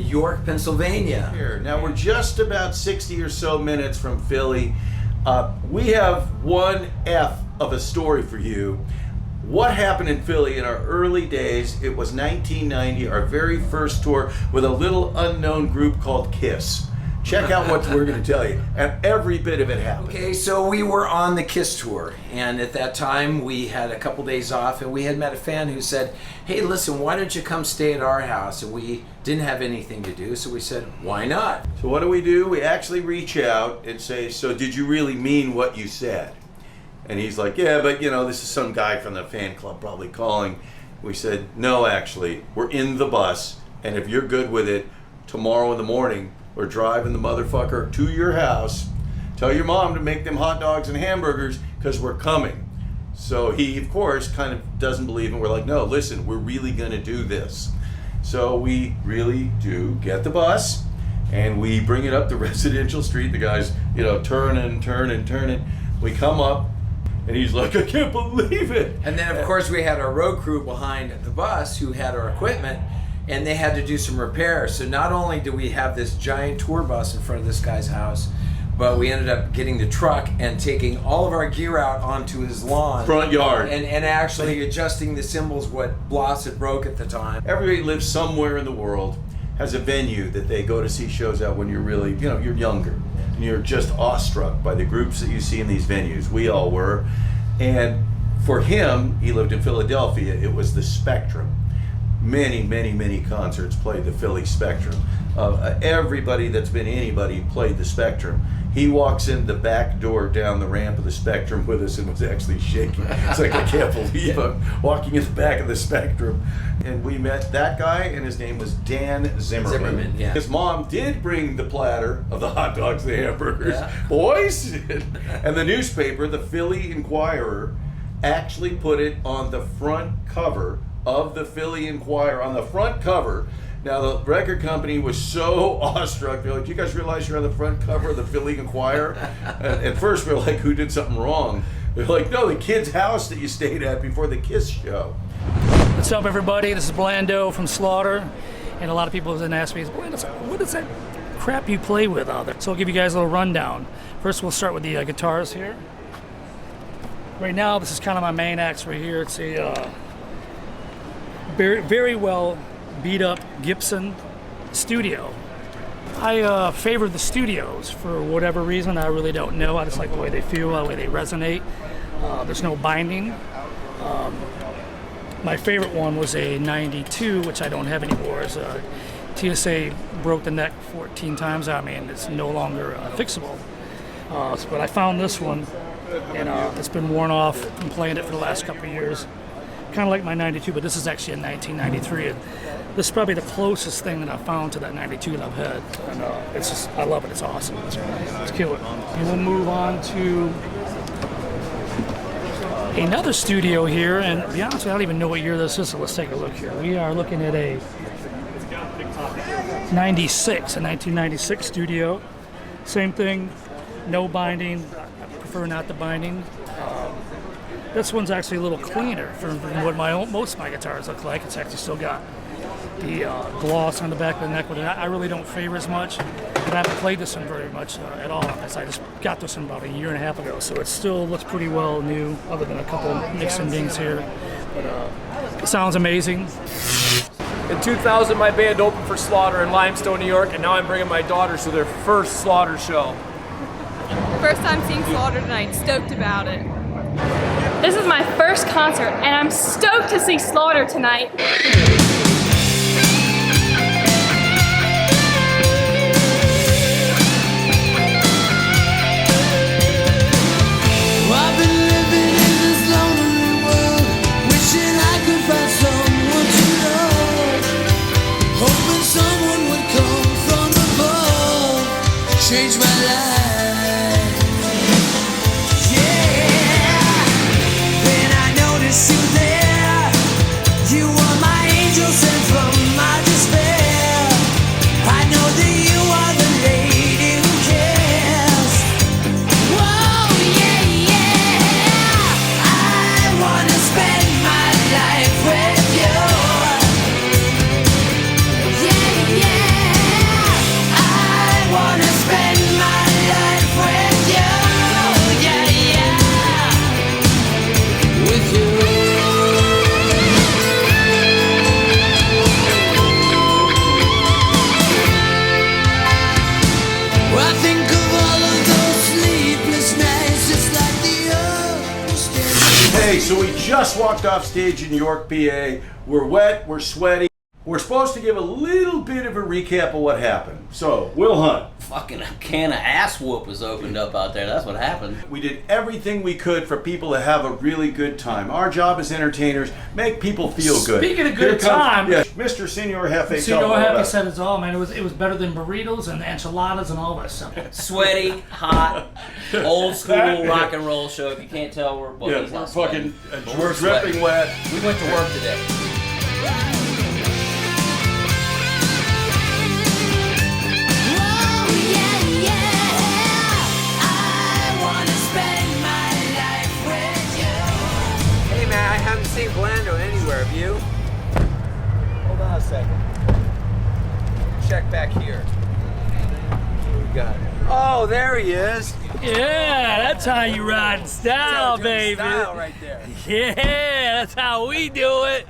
York, Pennsylvania. Here. Now we're just about 60 or so minutes from Philly. We have one F of a story for you. What happened in Philly in our early days? It was 1990, our very first tour with a little unknown group called Kiss. Check out what we're going to tell you, and every bit of it happened. Okay, so we were on the Kiss tour, and at that time we had a couple days off, and we had met a fan who said, hey, listen, why don't you come stay at our house? And we didn't have anything to do, so we said, why not? So what do? We actually reach out and say, so did you really mean what you said? And he's like, yeah, but you know, this is some guy from the fan club probably calling. We said, no, actually, we're in the bus, and if you're good with it, tomorrow in the morning, we're driving the motherfucker to your house. Tell your mom to make them hot dogs and hamburgers because we're coming. So he, of course, kind of doesn't believe it. We're like, no, listen, we're really going to do this. So we really do get the bus and we bring it up the residential street. The guy's, you know, turning. We come up and he's like, I can't believe it. And then, of course, we had our road crew behind the bus who had our equipment, and they had to do some repairs. So not only do we have this giant tour bus in front of this guy's house, but we ended up getting the truck and taking all of our gear out onto his lawn. Front yard. And actually adjusting the cymbals what Bloss had broke at the time. Everybody lives somewhere in the world, has a venue that they go to see shows at when you're really, you know, you're younger. And you're just awestruck by the groups that you see in these venues. We all were. And for him, he lived in Philadelphia, it was the Spectrum. Many concerts played the Philly Spectrum. Everybody that's been anybody played the Spectrum. He walks in the back door down the ramp of the Spectrum with us and was actually shaking. It's like, I can't believe I'm walking in the back of the Spectrum. And we met that guy, and his name was Dan Zimmerman. Yeah. His mom did bring the platter of the hot dogs, the hamburgers. Yeah. Boys! And the newspaper, the Philly Inquirer, actually put it on the front cover of the Philly Inquirer, on the front cover. Now the record company was so awestruck. They're like, do you guys realize you're on the front cover of the Philly Inquirer? And at first we're like, who did something wrong? They're like, no, the kid's house that you stayed at before the Kiss show. What's up, everybody? This is Blando from Slaughter. And a lot of people have been asking me, what is that crap you play with out there? So I'll give you guys a little rundown. First we'll start with the guitars here. Right now this is kind of my main axe right here. It's a very well beat up Gibson Studio. I favor the Studios for whatever reason. I really don't know. I just like the way they feel, the way they resonate. There's no binding. My favorite one was a 92, which I don't have anymore. It's TSA broke the neck 14 times. I mean, it's no longer fixable. But I found this one, and it's been worn off. I'm playing it for the last couple of years. Kind of like my 92, but this is actually a 1993. And this is probably the closest thing that I've found to that 92 that I've had. And it's just, I love it. It's awesome. Let's kill it. And we'll move on to another studio here. And to be honest, I don't even know what year this is, so let's take a look here. We are looking at a 1996 studio. Same thing, no binding. I prefer not the binding. This one's actually a little cleaner from what most of my guitars look like. It's actually still got the gloss on the back of the neck, but I really don't favor as much. And I haven't played this one very much at all, as I just got this one about a year and a half ago. So it still looks pretty well new, other than a couple nicks and dings here. But it sounds amazing. In 2000, my band opened for Slaughter in Limestone, New York, and now I'm bringing my daughters to their first Slaughter show. First time seeing Slaughter tonight, stoked about it. This is my first concert, and I'm stoked to see Slaughter tonight. I've been living in this lonely world, wishing I could find someone to love, hoping someone would come from above, change my life. Yeah, when I noticed you there, you were my angel. Okay, so we just walked off stage in York, PA. We're wet, we're sweaty. We're supposed to give a little bit of a recap of what happened. So, Will Hunt. Fucking a can of ass whoop was opened up out there. That's what happened. We did everything we could for people to have a really good time. Our job as entertainers, make people feel good. Speaking of good time, yeah, Mr. Senor Jefe. Senor Jefe said it's all, man. It was better than burritos and enchiladas and all that stuff. Sweaty, hot, old school rock and roll show. If you can't tell, we're well, Yeah, he's we're not fucking sweating, but we're dripping sweating. wet. We went to work today. Hey man, I haven't seen Blando anywhere. Have you? Hold on a second. Check back here. What we got? Oh, there he is. Yeah, that's how you ride in style, Doing baby. Style right there. Yeah, that's how we do it.